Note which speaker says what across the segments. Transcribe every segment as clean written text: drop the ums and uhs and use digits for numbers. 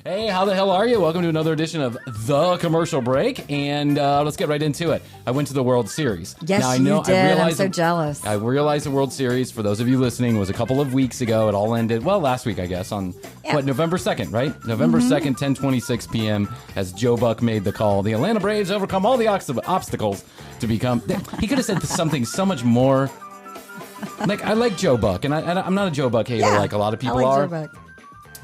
Speaker 1: Hey, how the hell are you? Welcome to another edition of The Commercial Break, and let's get right into it. I went to the World Series.
Speaker 2: Yes, now, you did. I'm so jealous.
Speaker 1: I realized the World Series, for those of you listening, was a couple of weeks ago. It all ended, well, last week, I guess, on, November 2nd, right? November 2nd, 10:26 p.m., as Joe Buck made the call. The Atlanta Braves overcome all the obstacles to become... He could have said something so much more... I like Joe Buck, and I'm not a Joe Buck hater like a lot of people are. Joe Buck.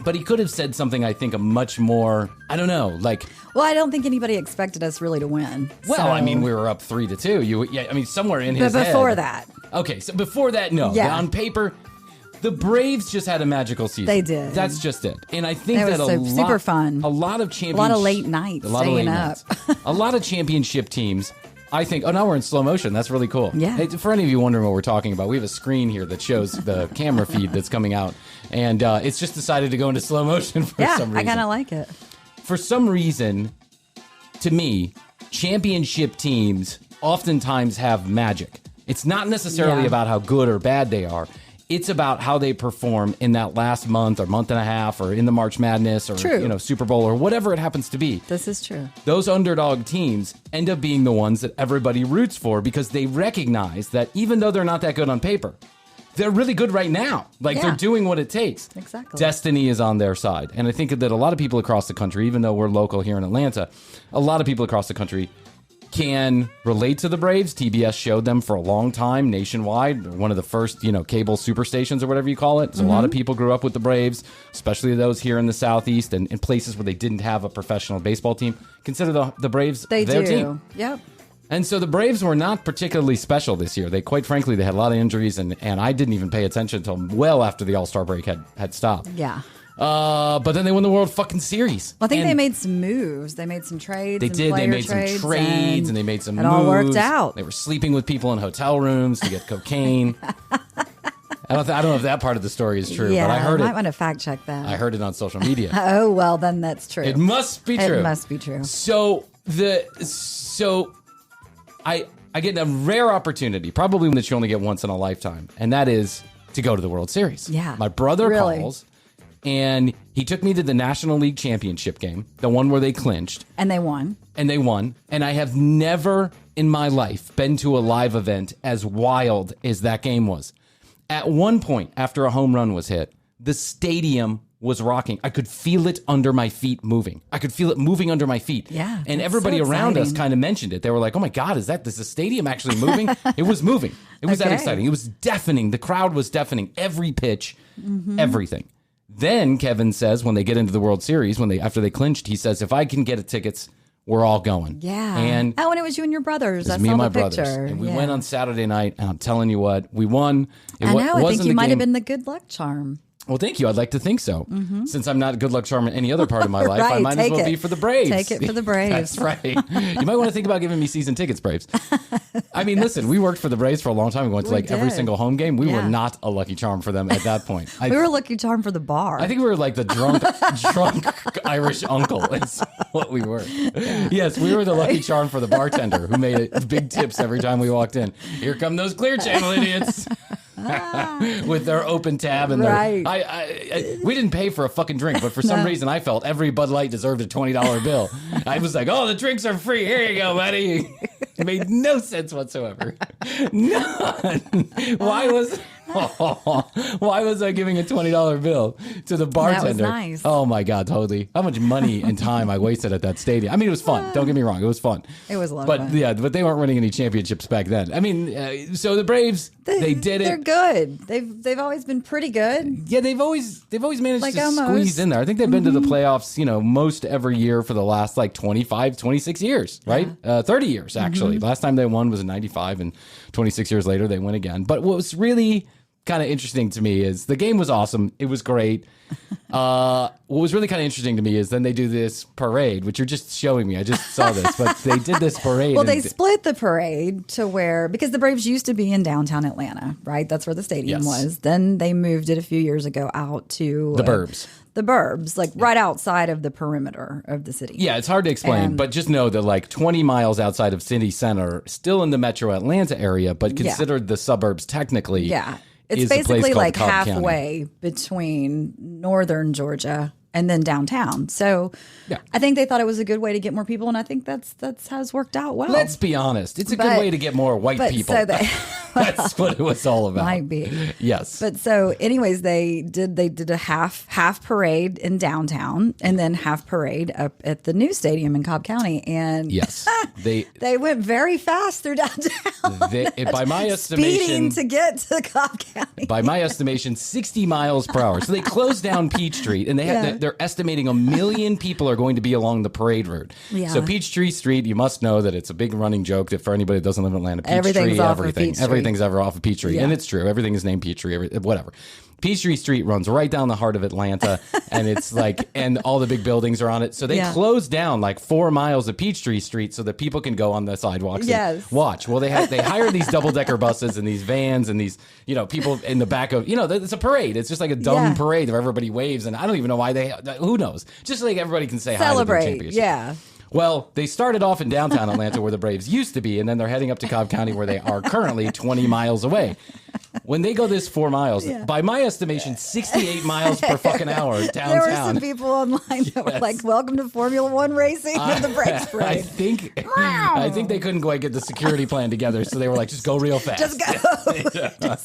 Speaker 1: But he could have said something, I think, a much more, I don't know, like...
Speaker 2: Well, I don't think anybody expected us really to win.
Speaker 1: Well, so. I mean, we were up 3-2. Somewhere in his head.
Speaker 2: But before that.
Speaker 1: Okay, so before that, no. Yeah. On paper, the Braves just had a magical season.
Speaker 2: They did.
Speaker 1: That's just it. And I think
Speaker 2: that was super fun.
Speaker 1: A lot of championship...
Speaker 2: A lot of late nights staying up.
Speaker 1: A lot of championship teams... I think, now we're in slow motion. That's really cool.
Speaker 2: Yeah.
Speaker 1: Hey, for any of you wondering what we're talking about, we have a screen here that shows the camera feed that's coming out. And it's just decided to go into slow motion for some reason.
Speaker 2: I kind of like it.
Speaker 1: For some reason, to me, championship teams oftentimes have magic. It's not necessarily about how good or bad they are. It's about how they perform in that last month or month and a half or in the March Madness or Super Bowl or whatever it happens to be.
Speaker 2: This is true.
Speaker 1: Those underdog teams end up being the ones that everybody roots for because they recognize that even though they're not that good on paper, they're really good right now. They're doing what it takes.
Speaker 2: Exactly.
Speaker 1: Destiny is on their side. And I think that a lot of people across the country, even though we're local here in Atlanta, a lot of people across the country can relate to the Braves. TBS showed them for a long time nationwide. They're one of the first, cable superstations or whatever you call it. So a lot of people grew up with the Braves, especially those here in the Southeast and in places where they didn't have a professional baseball team. Consider the Braves their team.
Speaker 2: Yep.
Speaker 1: And so the Braves were not particularly special this year. They, quite frankly, they had a lot of injuries, and I didn't even pay attention until well after the All-Star break had stopped.
Speaker 2: Yeah.
Speaker 1: But then they won the World fucking Series.
Speaker 2: Well, I think they made some moves. They made some trades.
Speaker 1: They did. They made some trades and they made some moves.
Speaker 2: It all worked out.
Speaker 1: They were sleeping with people in hotel rooms to get cocaine. I don't know if that part of the story is true, but I heard it.
Speaker 2: I might want to fact check that.
Speaker 1: I heard it on social media.
Speaker 2: Oh, well, then that's true.
Speaker 1: It must be true.
Speaker 2: It must be true.
Speaker 1: So I get a rare opportunity, probably one that you only get once in a lifetime, and that is to go to the World Series.
Speaker 2: Yeah.
Speaker 1: My brother calls. And he took me to the National League Championship game, the one where they clinched.
Speaker 2: And they won.
Speaker 1: And I have never in my life been to a live event as wild as that game was. At one point, after a home run was hit, the stadium was rocking. I could feel it under my feet moving. I could feel it moving under my feet.
Speaker 2: Yeah.
Speaker 1: And everybody around us kind of mentioned it. They were like, oh my God, is the stadium actually moving? It was moving. It was that exciting. It was deafening. The crowd was deafening. Every pitch, everything. Then Kevin says when they get into the World Series, after they clinched, he says, if I can get tickets, we're all going.
Speaker 2: Yeah.
Speaker 1: And
Speaker 2: and it was you and your brothers.
Speaker 1: It was me and my brothers. And we went on Saturday night, and I'm telling you what, we won.
Speaker 2: I think you might have been the good luck charm.
Speaker 1: Well, thank you. I'd like to think so. Since I'm not a good luck charm in any other part of my life, I might as well be for the Braves.
Speaker 2: Take it for the Braves.
Speaker 1: That's right. You might want to think about giving me season tickets, Braves. I mean, listen, we worked for the Braves for a long time. We went to every single home game. We were not a lucky charm for them at that point.
Speaker 2: We were a lucky charm for the bar.
Speaker 1: I think we were like the drunk Irish uncle is what we were. Yeah. Yes, we were the lucky charm for the bartender who made big tips every time we walked in. Here come those Clear Channel idiots. With their open tab and we didn't pay for a fucking drink, but for some reason I felt every Bud Light deserved a $20 bill. I was like, oh, the drinks are free. Here you go, buddy. It made no sense whatsoever. None. Why was I giving a $20 bill to the bartender?
Speaker 2: That was nice.
Speaker 1: Oh my God, totally. How much money and time I wasted at that stadium. I mean, it was fun. Don't get me wrong. It was fun.
Speaker 2: It was a lot of fun.
Speaker 1: Yeah, but they weren't winning any championships back then. I mean, so the Braves, they did it.
Speaker 2: They're good. They've always been pretty good.
Speaker 1: Yeah, they've always managed to squeeze in there. I think they've been to the playoffs, most every year for the last 25, 26 years, right? 30 years, actually. Last time they won was in 95, and 26 years later they win again. But what was really kind of interesting to me is the game was awesome. It was great. What was really kind of interesting to me is then they do this parade, which you're just showing me. I just saw this, but they did this parade.
Speaker 2: Well, they split the parade to because the Braves used to be in downtown Atlanta, right? That's where the stadium was. Then they moved it a few years ago out to
Speaker 1: the burbs.
Speaker 2: The burbs, right outside of the perimeter of the city.
Speaker 1: Yeah, it's hard to explain, but just know that 20 miles outside of city center, still in the metro Atlanta area, but considered the suburbs technically.
Speaker 2: Yeah. It's basically halfway between northern Georgia and then downtown. So I think they thought it was a good way to get more people, and I think that's how it's worked out well.
Speaker 1: Let's be honest. It's a good way to get more white people.
Speaker 2: So
Speaker 1: That's what it was all about.
Speaker 2: Might be.
Speaker 1: Yes.
Speaker 2: But so anyways, they did a half parade in downtown and then half parade up at the new stadium in Cobb County. And
Speaker 1: yes,
Speaker 2: they went very fast through downtown.
Speaker 1: By my estimation,
Speaker 2: speeding to get to Cobb County.
Speaker 1: By my estimation, 60 miles per hour. So they closed down Peachtree, and they're estimating 1 million people are going to be along the parade route. Yeah. So Peachtree Street, you must know that it's a big running joke that for anybody that doesn't live in Atlanta,
Speaker 2: everything's
Speaker 1: ever off of Peachtree, and it's true. Everything is named Peachtree. Whatever. Peachtree Street runs right down the heart of Atlanta, and it's like, and all the big buildings are on it. So they closed down like 4 miles of Peachtree Street so that people can go on the sidewalks and watch. Well, they hire these double-decker buses and these vans and these, people in the back of, it's a parade. It's just like a dumb parade where everybody waves, and I don't even know why who knows? Just like everybody can say hi to their championship.
Speaker 2: Yeah.
Speaker 1: Well, they started off in downtown Atlanta where the Braves used to be, and then they're heading up to Cobb County where they are currently 20 miles away. When they go this 4 miles, by my estimation, 68 miles per fucking hour downtown.
Speaker 2: There were some people online that were like, "Welcome to Formula One racing of the Braves parade."
Speaker 1: I think they couldn't quite get the security plan together, so they were like, "Just go real fast.
Speaker 2: Just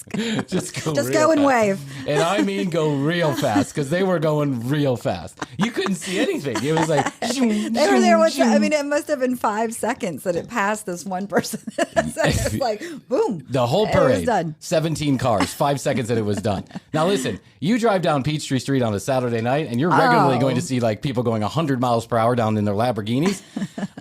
Speaker 2: go. Just go and wave."
Speaker 1: And I mean, go real fast because they were going real fast. You couldn't see anything. It was like
Speaker 2: they were there. It must have been 5 seconds that it passed this one person. So it's like, boom.
Speaker 1: The whole parade.
Speaker 2: It was done.
Speaker 1: 17 cars, 5 seconds and it was done. Now listen, you drive down Peachtree Street on a Saturday night and you're regularly going to see like people going 100 miles per hour down in their Lamborghinis.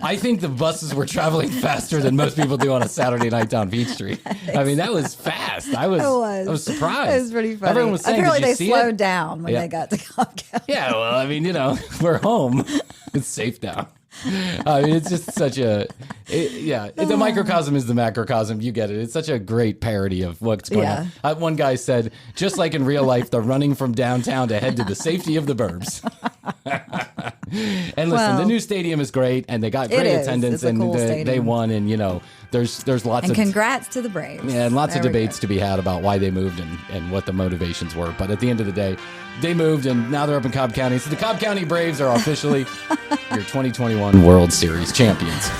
Speaker 1: I think the buses were traveling faster than most people do on a Saturday night down Peachtree. I mean, that was fast. I was surprised.
Speaker 2: It was pretty funny.
Speaker 1: Everyone was saying,
Speaker 2: apparently
Speaker 1: did you
Speaker 2: they slowed down when they got to Cobb County.
Speaker 1: Yeah, well, I mean, we're home. It's safe now. I mean, it's just such the microcosm is the macrocosm. You get it. It's such a great parody of what's going on. One guy said, just like in real life, they're running from downtown to head to the safety of the burbs. And listen, the new stadium is great, and they got great attendance, and cool they won, and there's lots of
Speaker 2: congrats to the Braves.
Speaker 1: Yeah, and lots of debates to be had about why they moved and what the motivations were. But at the end of the day, they moved, and now they're up in Cobb County. So the Cobb County Braves are officially your 2021 World Series champions.